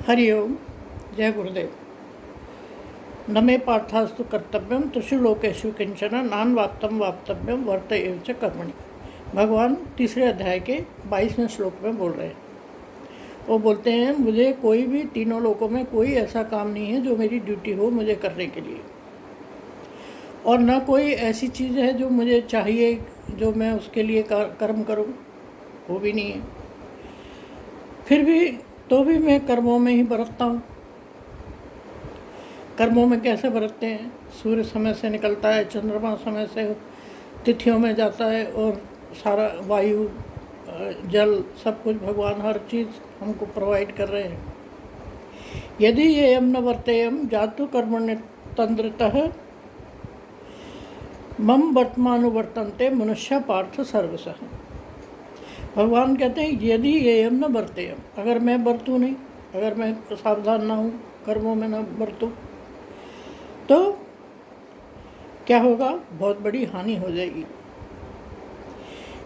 हरिओम। जय गुरुदेव। न मे पार्थास्तु कर्तव्यम त्रिषु लोकेषु किंचन नान वाप्तम वाप्तव्यम वर्त एव च कर्मणि। भगवान तीसरे अध्याय के 22वें श्लोक में बोल रहे हैं। वो बोलते हैं, मुझे कोई भी तीनों लोकों में कोई ऐसा काम नहीं है जो मेरी ड्यूटी हो मुझे करने के लिए, और न कोई ऐसी चीज़ है जो मुझे चाहिए जो मैं उसके लिए कर्म करूं, वो भी नहीं है। फिर भी तो भी मैं कर्मों में ही बरतता हूँ। कर्मों में कैसे बरतते हैं? सूर्य समय से निकलता है, चंद्रमा समय से तिथियों में जाता है, और सारा वायु जल सब कुछ भगवान हर चीज़ हमको प्रोवाइड कर रहे हैं। यदि ये यम न वर्तेयम जातु कर्मण्य तंद्रतः मम वर्तमानुवर्तन्ते मनुष्य पार्थ सर्वशः। भगवान कहते हैं, यदि ये यम न बरतेयम, अगर मैं बरतूँ नहीं, अगर मैं सावधान ना हूँ, कर्मों में न बरतूँ, तो क्या होगा? बहुत बड़ी हानि हो जाएगी।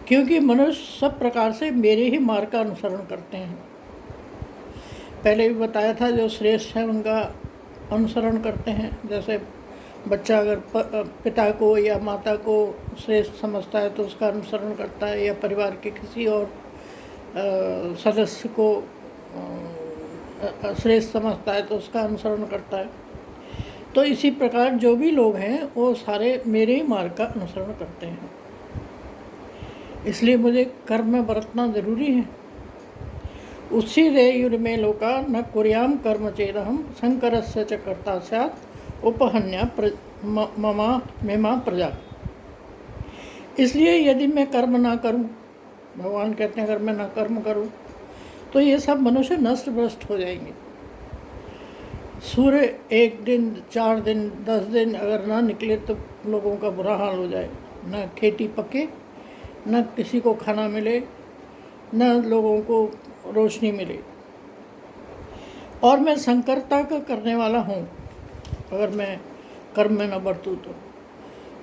क्योंकि मनुष्य सब प्रकार से मेरे ही मार्ग का अनुसरण करते हैं। पहले भी बताया था, जो श्रेष्ठ है उनका अनुसरण करते हैं। जैसे बच्चा अगर पिता को या माता को श्रेष्ठ समझता है तो उसका अनुसरण करता है, या परिवार के किसी और सदस्य को श्रेष्ठ समझता है तो उसका अनुसरण करता है। तो इसी प्रकार जो भी लोग हैं वो सारे मेरे ही मार्ग का अनुसरण करते हैं। इसलिए मुझे कर्म में बरतना जरूरी है। उसी रेयुर्मे लोका न कुर्याम कर्म चेदहम शंकरस्य च कर्ता स्यात् उपहन्या मेमा प्रजा। इसलिए यदि मैं कर्म ना करूं, भगवान कहते हैं अगर मैं ना कर्म करूं तो ये सब मनुष्य नष्ट भ्रष्ट हो जाएंगे। सूर्य 1 दिन 4 दिन 10 दिन अगर ना निकले तो लोगों का बुरा हाल हो जाए। न खेती पके, न किसी को खाना मिले, न लोगों को रोशनी मिले। और मैं संकरता का करने वाला हूँ अगर मैं कर्म में न बरतूँ तो,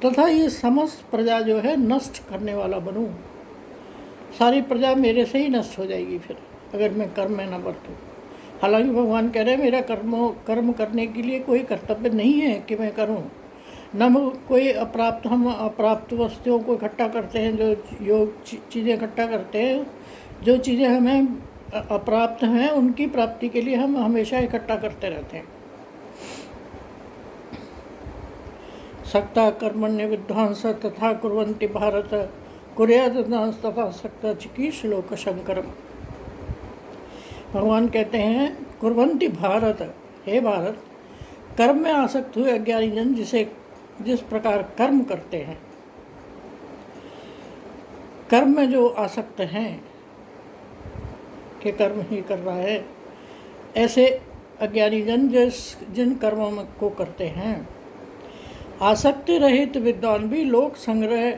तथा ये समस्त प्रजा जो है नष्ट करने वाला बनूँ। सारी प्रजा मेरे से ही नष्ट हो जाएगी फिर अगर मैं कर्म में न बरतूँ। हालांकि भगवान कह रहे हैं मेरा कर्म करने के लिए कोई कर्तव्य नहीं है कि मैं करूं। न कोई हम अप्राप्त वस्तुओं को इकट्ठा करते हैं, जो योग चीज़ें इकट्ठा करते हैं। जो चीज़ें हमें अप्राप्त हैं उनकी प्राप्ति के लिए हम हमेशा इकट्ठा करते रहते हैं। सक्ता कर्मण्य विद्वांस तथा कुर्वन्ति भारत कुर्यात् तथा सक्ता चिकी श्लोक शंकरम। भगवान कहते हैं, कुर्वन्ति भारत, हे भारत, कर्म में आसक्त हुए अज्ञानी जन जिस प्रकार कर्म करते हैं, कर्म में जो आसक्त हैं कि कर्म ही कर रहा है, ऐसे अज्ञानी जन जिन कर्मों में को करते हैं, आसक्ति रहित विद्वान भी लोक संग्रह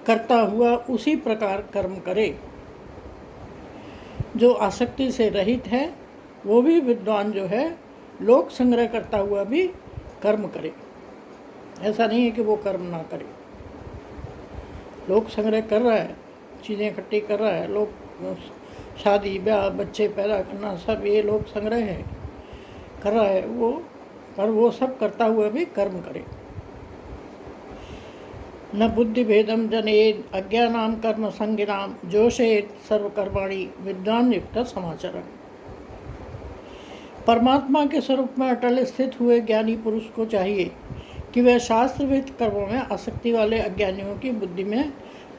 करता हुआ उसी प्रकार कर्म करे। जो आसक्ति से रहित है वो भी विद्वान जो है लोक संग्रह करता हुआ भी कर्म करे। ऐसा नहीं है कि वो कर्म ना करे। लोक संग्रह कर रहा है, चीज़ें इकट्ठी कर रहा है, लोग शादी ब्याह बच्चे पैदा करना सब ये लोक संग्रह है, कर रहा है वो, पर वो सब करता हुआ भी कर्म करे। न बुद्धि भेदम जनेद अज्ञानाम कर्म संगिनाम जोशेत सर्वकर्माणि विद्वान युक्त समाचरण। परमात्मा के स्वरूप में अटल स्थित हुए ज्ञानी पुरुष को चाहिए कि वह शास्त्रविद कर्मों में आसक्ति वाले अज्ञानियों की बुद्धि में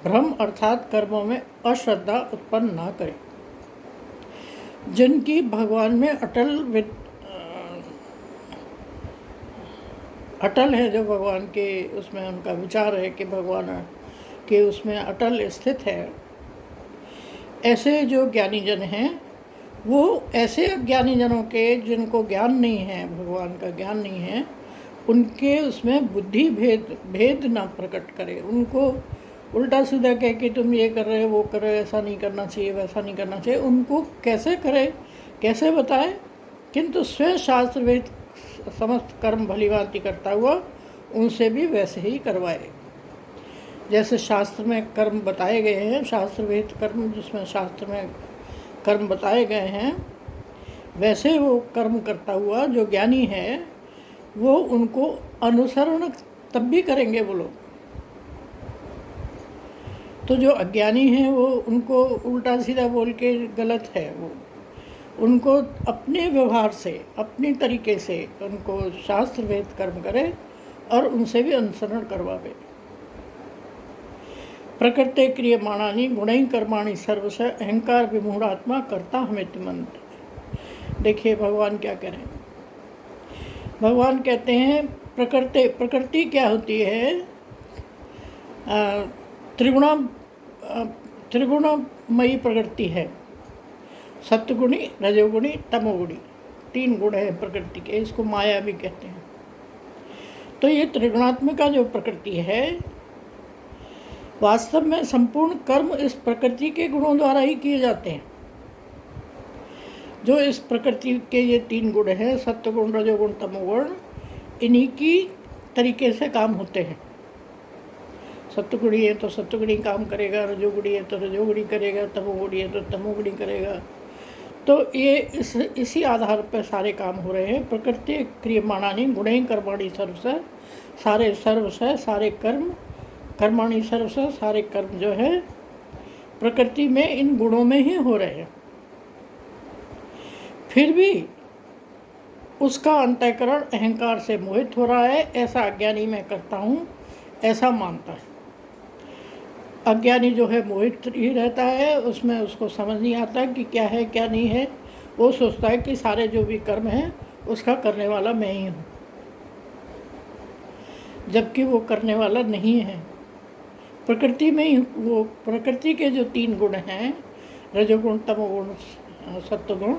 भ्रम अर्थात कर्मों में अश्रद्धा उत्पन्न न करे। जिनकी भगवान में अटल है, जो भगवान के उसमें उनका विचार है कि भगवान के उसमें अटल स्थित है, ऐसे जो ज्ञानी जन हैं वो ऐसे अज्ञानी जनों के जिनको ज्ञान नहीं है, भगवान का ज्ञान नहीं है, उनके उसमें बुद्धि भेद ना प्रकट करे। उनको उल्टा सीधा कह के तुम ये कर रहे हो वो कर रहे हो, ऐसा नहीं करना चाहिए वैसा नहीं करना चाहिए, उनको कैसे करे, कैसे बताए, किंतु स्वयं शास्त्रवेद समस्त कर्म भली भांति करता हुआ उनसे भी वैसे ही करवाए। जैसे शास्त्र में कर्म बताए गए हैं, शास्त्रवेद कर्म जिसमें शास्त्र में कर्म बताए गए हैं, वैसे वो कर्म करता हुआ जो ज्ञानी है वो उनको अनुसरण तब भी करेंगे वो लोग। तो जो अज्ञानी हैं वो उनको उल्टा सीधा बोल के गलत है, वो उनको अपने व्यवहार से अपनी तरीके से उनको शास्त्र वेद कर्म करे और उनसे भी अनुसरण करवावे। प्रकृते क्रियमाणानि गुणैः कर्माणि सर्वश अहंकार विमूढ़ात्मा कर्ता हमेति मन्यते। देखिए भगवान क्या कह रहे हैं। भगवान कहते हैं प्रकृति क्या होती है? त्रिगुणमयी प्रकृति है। सत्वगुणी, रजोगुणी, तमोगुणी, 3 गुण है प्रकृति के, इसको माया भी कहते हैं। तो ये त्रिगुणात्मिका जो प्रकृति है, वास्तव में संपूर्ण कर्म इस प्रकृति के गुणों द्वारा ही किए जाते हैं। जो इस प्रकृति के ये 3 गुण हैं, सत्वगुण, रजोगुण, तमोगुण, इन्हीं की तरीके से काम होते हैं। सत्वगुणी है तो सत्वगुणी काम करेगा, रजोगुणी है तो रजोगुणी करेगा, तमोगुणी है तो तमोगुणी करेगा। तो ये इसी आधार पर सारे काम हो रहे हैं। प्रकृति क्रियमाणानि गुणैः कर्माणि सर्वश, सारे सर्वश सारे कर्माणि सर्वश सारे कर्म जो है प्रकृति में इन गुणों में ही हो रहे हैं। फिर भी उसका अंतःकरण अहंकार से मोहित हो रहा है, ऐसा अज्ञानी मैं करता हूँ, ऐसा मानता है। अज्ञानी जो है मोहित ही रहता है, उसमें उसको समझ नहीं आता कि क्या है क्या नहीं है। वो सोचता है कि सारे जो भी कर्म हैं उसका करने वाला मैं ही हूँ, जबकि वो करने वाला नहीं है। प्रकृति में ही वो प्रकृति के जो 3 गुण हैं, रजोगुण, तमोगुण, सत्वगुण,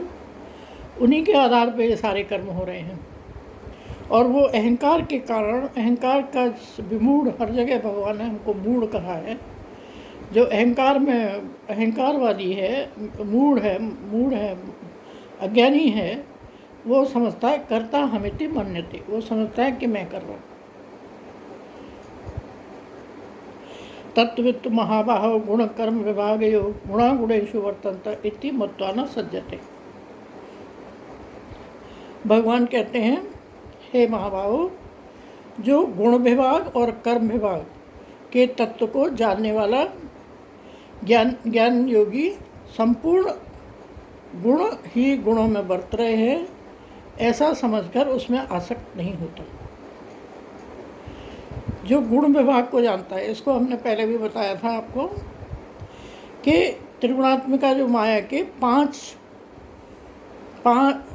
उन्हीं के आधार पे ये सारे कर्म हो रहे हैं। और वो अहंकार के कारण, अहंकार का विमूढ़, हर जगह भगवान ने हमको मूढ़ कहा है। जो अहंकार में अहंकारवादी है, मूढ़ है, अज्ञानी है, वो समझता है कर्ता हमेति मन्यते, वो समझता है कि मैं कर रहा हूँ। तत्वित्त महाबाहो गुण कर्म विभागयो गुणा गुणेषु वर्तन्त इति मत्वा न सज्जते। भगवान कहते हैं, हे महाबाहो, जो गुण विभाग और कर्म विभाग के तत्व को जानने वाला ज्ञान योगी संपूर्ण गुण ही गुणों में बरत रहे हैं, ऐसा समझकर उसमें आसक्त नहीं होता। जो गुण विभाग को जानता है, इसको हमने पहले भी बताया था आपको कि त्रिगुणात्मिका जो माया के पांच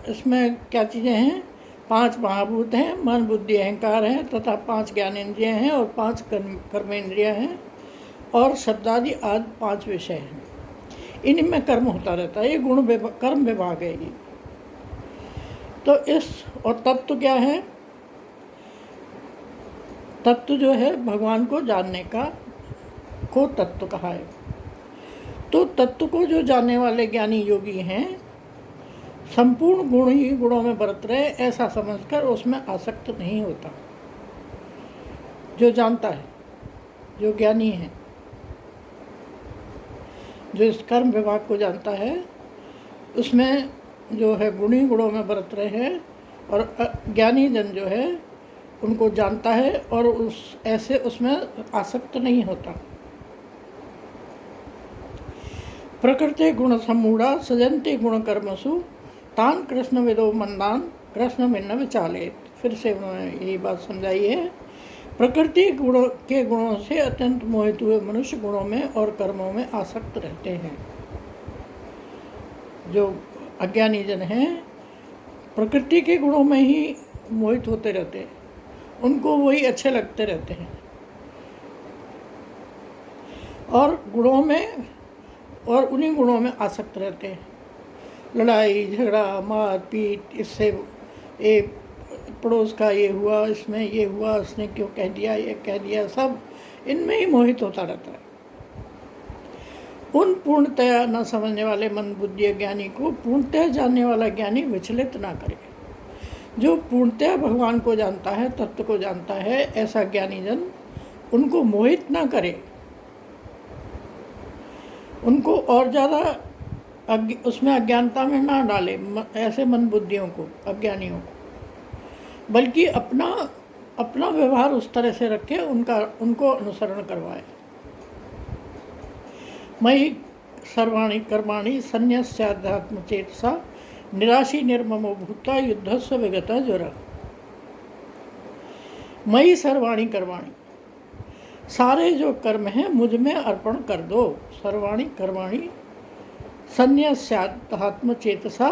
इसमें क्या चीज़ें हैं? 5 महाभूत हैं, मन बुद्धि अहंकार हैं, तथा 5 ज्ञानेंद्रियाँ हैं और 5 कर्मेंद्रियाँ हैं और शब्दादि आदि 5 विषय हैं। इनमें कर्म होता रहता है। ये कर्म विभाग है ये। तो इस और तत्व क्या है? तत्व जो है भगवान को जानने को तत्व कहा है। तो तत्व को जो जानने वाले ज्ञानी योगी हैं, संपूर्ण गुण ही गुणों में बरत रहे, ऐसा समझकर उसमें आसक्त नहीं होता। जो जानता है, जो ज्ञानी है, जो इस कर्म विभाग को जानता है, उसमें जो है गुण ही गुणों में बरत रहे हैं, और ज्ञानी जन जो है उनको जानता है और ऐसे उसमें आसक्त नहीं होता। प्रकृति गुण सम्मूढ़ा सजन्ते गुण कर्मसु तान कृष्ण विदो मंदान कृष्ण मिन्न विचाले। फिर से उन्होंने यही बात समझाई है। प्रकृति के गुणों से अत्यंत मोहित हुए मनुष्य गुणों में और कर्मों में आसक्त रहते हैं। जो अज्ञानी जन हैं प्रकृति के गुणों में ही मोहित होते रहते हैं, उनको वही अच्छे लगते रहते हैं, और गुणों में और उन्हीं गुणों में आसक्त रहते हैं। लड़ाई झगड़ा मार पीट, इससे ये पड़ोस का ये हुआ, इसमें ये हुआ, उसने क्यों कह दिया, ये कह दिया, सब इनमें ही मोहित होता रहता है। उन पूर्णतया न समझने वाले मन बुद्धि ज्ञानी को पूर्णतया जानने वाला ज्ञानी विचलित ना करे। जो पूर्णतया भगवान को जानता है, तत्व को जानता है, ऐसा ज्ञानी जन उनको मोहित ना करे, उनको और ज़्यादा उसमें अज्ञानता में ना डाले ऐसे मन बुद्धियों को, अज्ञानियों को, बल्कि अपना अपना व्यवहार उस तरह से रखे, उनको अनुसरण करवाए। मयि सर्वाणि कर्माणि संन्यस्याध्यात्म चेतसा निराशी निर्ममो भूता युद्धस्व विगता ज्वरा। मयि सर्वाणि कर्माणि, सारे जो कर्म हैं मुझ में अर्पण कर दो। सर्वाणि कर्माणि संन्यस्याध्यात्म चेतसा,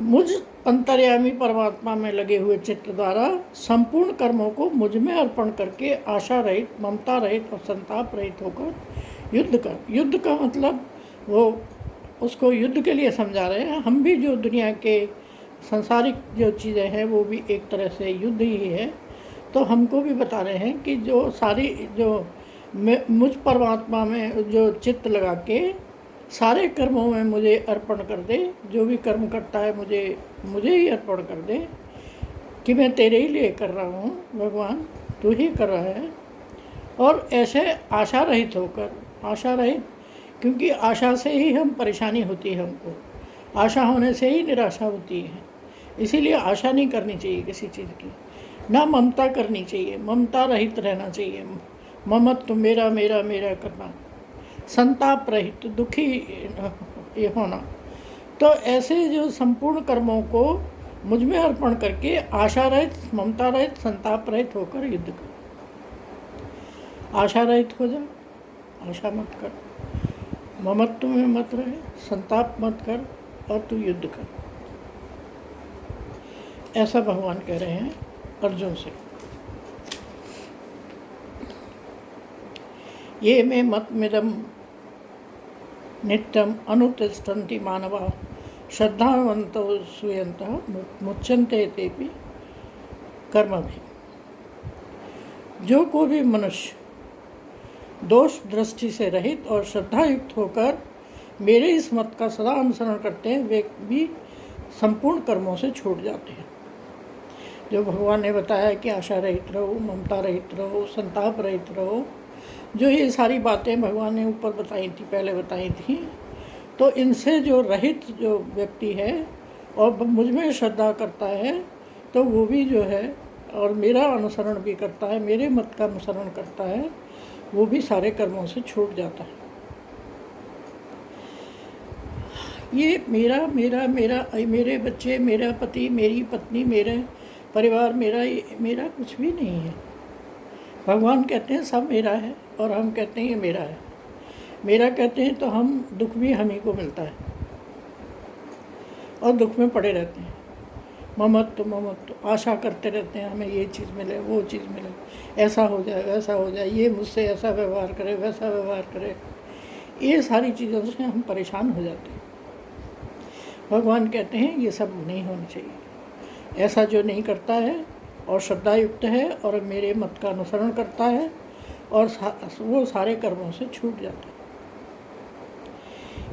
मुझ अंतर्यामी परमात्मा में लगे हुए चित्त द्वारा संपूर्ण कर्मों को मुझ में अर्पण करके आशा रहित, ममता रहित और संताप रहित होकर युद्ध कर। युद्ध का मतलब वो उसको युद्ध के लिए समझा रहे हैं। हम भी जो दुनिया के सांसारिक जो चीज़ें हैं वो भी एक तरह से युद्ध ही है। तो हमको भी बता रहे हैं कि जो सारी जो मुझ परमात्मा में जो चित्त लगा के सारे कर्मों में मुझे अर्पण कर दे। जो भी कर्म करता है मुझे ही अर्पण कर दे कि मैं तेरे ही लिए कर रहा हूँ भगवान, तू ही कर रहा है। और ऐसे आशा रहित होकर, आशा रहित, क्योंकि आशा से ही हम परेशानी होती है, हमको आशा होने से ही निराशा होती है। इसीलिए आशा नहीं करनी चाहिए किसी चीज़ की, ना ममता करनी चाहिए, ममता रहित रहना चाहिए। ममत्व मेरा मेरा मेरा करना, संताप रहित, दुखी ये होना। तो ऐसे जो संपूर्ण कर्मों को मुझ में अर्पण करके आशा रहित, ममता रहित, संताप रहित होकर युद्ध कर। आशा रहित हो जा, आशा मत कर, ममत्व में मत रहे, संताप मत कर और तू युद्ध कर। ऐसा भगवान कह रहे हैं अर्जुन से। ये मे मतमिदं नित्यम अनुतिष्ठन्ति मानवा श्रद्धावन्तौ सूयन्तः मुच्यन्ते तेपि कर्मभिः। जो कोई भी मनुष्य दोष दृष्टि से रहित और श्रद्धायुक्त होकर मेरे इस मत का सदा अनुसरण करते हैं, वे भी संपूर्ण कर्मों से छूट जाते हैं। जो भगवान ने बताया कि आशा रहित रहो, ममता रहित रहो, संताप रहित रहो, जो ये सारी बातें भगवान ने ऊपर बताई थी, पहले बताई थी, तो इनसे जो रहित जो व्यक्ति है और मुझ में श्रद्धा करता है, तो वो भी जो है और मेरा अनुसरण भी करता है, मेरे मत का अनुसरण करता है, वो भी सारे कर्मों से छूट जाता है। ये मेरा मेरा मेरा, मेरे बच्चे, मेरा पति, मेरी पत्नी, मेरे परिवार, मेरा कुछ भी नहीं है। भगवान कहते हैं सब मेरा है और हम कहते हैं ये मेरा है। मेरा कहते हैं तो हम दुख भी हम ही को मिलता है और दुख में पड़े रहते हैं। ममत्व आशा करते रहते हैं, हमें ये चीज़ मिले, वो चीज़ मिले, ऐसा हो जाए, वैसा हो जाए, ये मुझसे ऐसा व्यवहार करे, वैसा व्यवहार करे। ये सारी चीज़ों से हम परेशान हो जाते हैं। भगवान कहते हैं ये सब नहीं होना चाहिए। ऐसा जो नहीं करता है और श्रद्धायुक्त है और मेरे मत का अनुसरण करता है और वो सारे कर्मों से छूट जाता है।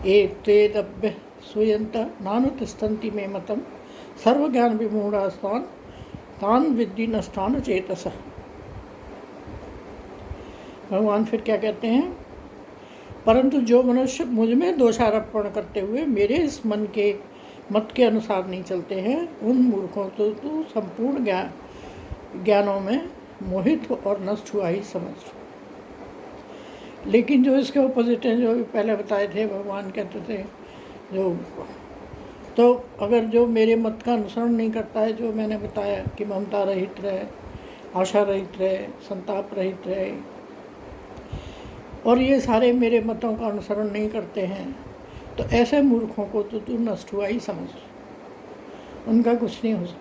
एक तेदभ्य सूयंत नानुतिष्ठन्ति मे मतम सर्वज्ञान विमूढ़ास्तान तान विद्धि नष्टान चेतस। भगवान फिर क्या कहते हैं, परंतु जो मनुष्य मुझ में दोषारोपण करते हुए मेरे इस मन के मत के अनुसार नहीं चलते हैं, उन मूर्खों तो संपूर्ण ज्ञानों में मोहित और नष्ट हुआ ही समझ। लेकिन जो इसके ऑपोजिट हैं, जो पहले बताए थे, भगवान कहते थे जो, तो अगर जो मेरे मत का अनुसरण नहीं करता है, जो मैंने बताया कि ममता रहित रहे, आशा रहित रहे, संताप रहित रहे, और ये सारे मेरे मतों का अनुसरण नहीं करते हैं, तो ऐसे मूर्खों को तो तू नष्ट हुआ ही समझ। उनका कुछ नहीं हो सकता,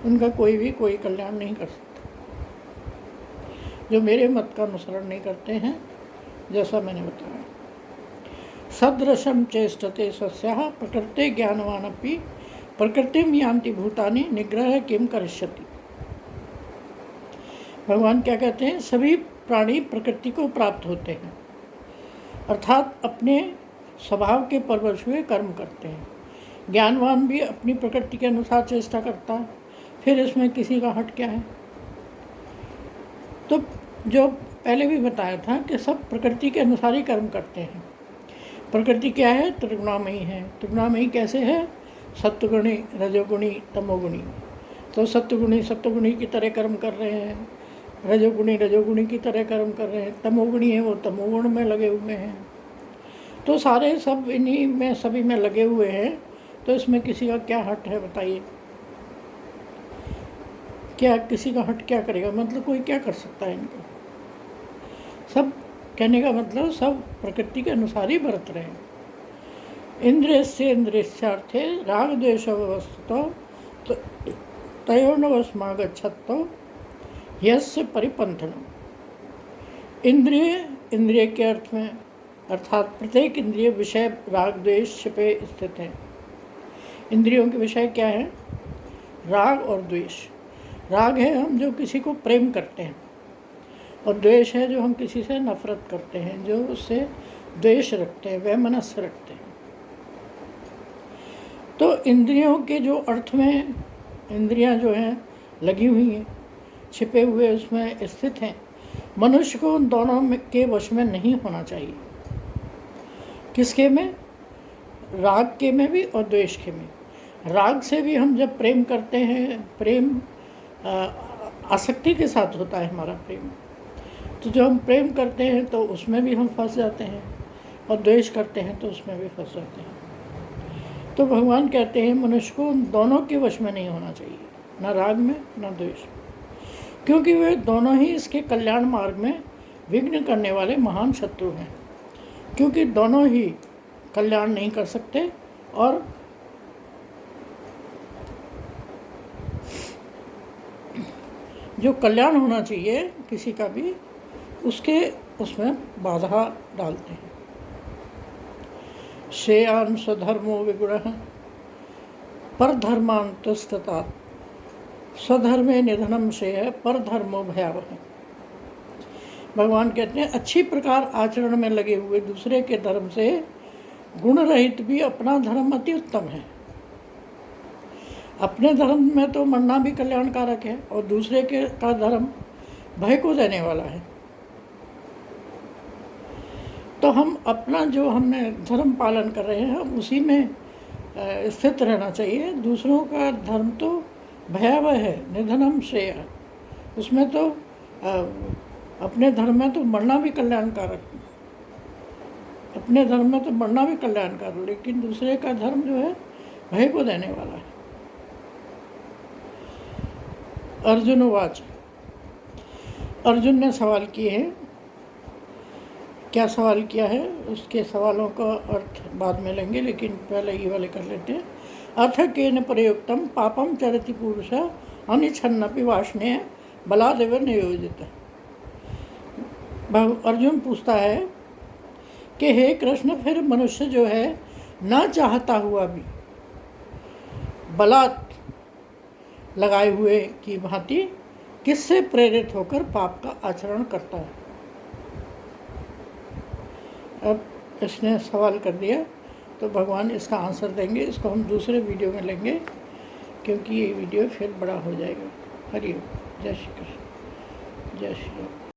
उनका कोई कल्याण नहीं कर सकता। जो मेरे मत का अनुसरण नहीं करते हैं, जैसा मैंने बताया। सदृशम चेष्टते स्वस्याः प्रकृते ज्ञानवानपि प्रकृतिम यान्ति भूतानि निग्रह किम करिष्यति। भगवान क्या कहते हैं, सभी प्राणी प्रकृति को प्राप्त होते हैं, अर्थात अपने स्वभाव के परवश हुए कर्म करते हैं। ज्ञानवान भी अपनी प्रकृति के अनुसार चेष्टा करता है, फिर इसमें किसी का हट क्या है। तो जो पहले भी बताया था कि सब प्रकृति के अनुसार ही कर्म करते हैं, प्रकृति क्या है? त्रिगुणामयी है। त्रिगुणामयी कैसे है? सत्वगुणी, रजोगुणी, तमोगुणी। तो सत्वगुणी की तरह कर्म कर रहे हैं, रजोगुणी की तरह कर्म कर रहे हैं, तमोगुणी है वो तमोगुण में लगे हुए हैं। तो सारे सब इन्हीं में सभी में लगे हुए हैं। तो इसमें किसी का क्या हट है बताइए? क्या किसी का हट क्या करेगा? मतलब कोई क्या कर सकता है इनका? सब कहने का मतलब सब प्रकृति के अनुसार ही बरत रहे हैं। इंद्रियस्य इंद्रियस्यार्थे राग द्वेष व्यवस्थितो तयोर्नवस्मागच्छतो यस्य परिपंथनम्। इंद्रिय के अर्थ में अर्थात प्रत्येक इंद्रिय विषय राग द्वेष पे स्थित है। इंद्रियों के विषय क्या है? राग और द्वेष। राग है हम जो किसी को प्रेम करते हैं, और द्वेष है जो हम किसी से नफरत करते हैं, जो उससे द्वेष रखते हैं, वैमनस्य रखते हैं। तो इंद्रियों के जो अर्थ में इंद्रियां जो हैं लगी हुई हैं, छिपे हुए उसमें स्थित हैं, मनुष्य को उन दोनों के वश में नहीं होना चाहिए। किसके में? राग के में भी और द्वेष के में। राग से भी हम जब प्रेम करते हैं, प्रेम आसक्ति के साथ होता है हमारा प्रेम, तो जब हम प्रेम करते हैं तो उसमें भी हम फंस जाते हैं, और द्वेष करते हैं तो उसमें भी फंस जाते हैं। तो भगवान कहते हैं मनुष्य को उन दोनों के वश में नहीं होना चाहिए, ना राग में ना द्वेष, क्योंकि वे दोनों ही इसके कल्याण मार्ग में विघ्न करने वाले महान शत्रु हैं। क्योंकि दोनों ही कल्याण नहीं कर सकते, और जो कल्याण होना चाहिए किसी का भी उसमें बाधा डालते हैं। श्रेयान् स्वधर्मो विगुणः परधर्मान्तस्तता स्वधर्मे निधनम श्रेयः परधर्मो भयावह। भगवान कहते हैं अच्छी प्रकार आचरण में लगे हुए दूसरे के धर्म से गुण रहित भी अपना धर्म अति उत्तम है। अपने धर्म में तो मरना भी कल्याणकारक है, और दूसरे के का धर्म भय को देने वाला है। तो हम अपना जो हमने धर्म पालन कर रहे हैं, हम उसी में स्थित रहना चाहिए। दूसरों का धर्म तो भयावह है, निधनम श्रेय, उसमें तो अपने धर्म में तो मरना भी कल्याणकारक, अपने धर्म में तो मरना भी कल्याणकारक, लेकिन दूसरे का धर्म जो है भय को देने वाला है। अर्जुनवाच, अर्जुन ने सवाल किए हैं। क्या सवाल किया है उसके सवालों का अर्थ बाद में लेंगे, लेकिन पहले ये वाले कर लेते हैं। अथ केन प्रयुक्तम पापम चरति पुरुष अनिच्छन्नपि वाष्णेय बलादेव नियोजित। अर्जुन पूछता है कि हे कृष्ण, फिर मनुष्य जो है ना चाहता हुआ भी बलात् लगाए हुए की भांति किससे प्रेरित होकर पाप का आचरण करता है? अब इसने सवाल कर दिया, तो भगवान इसका आंसर देंगे। इसको हम दूसरे वीडियो में लेंगे, क्योंकि ये वीडियो फिर बड़ा हो जाएगा। हरि ओम। जय श्री कृष्ण, जय श्री राम।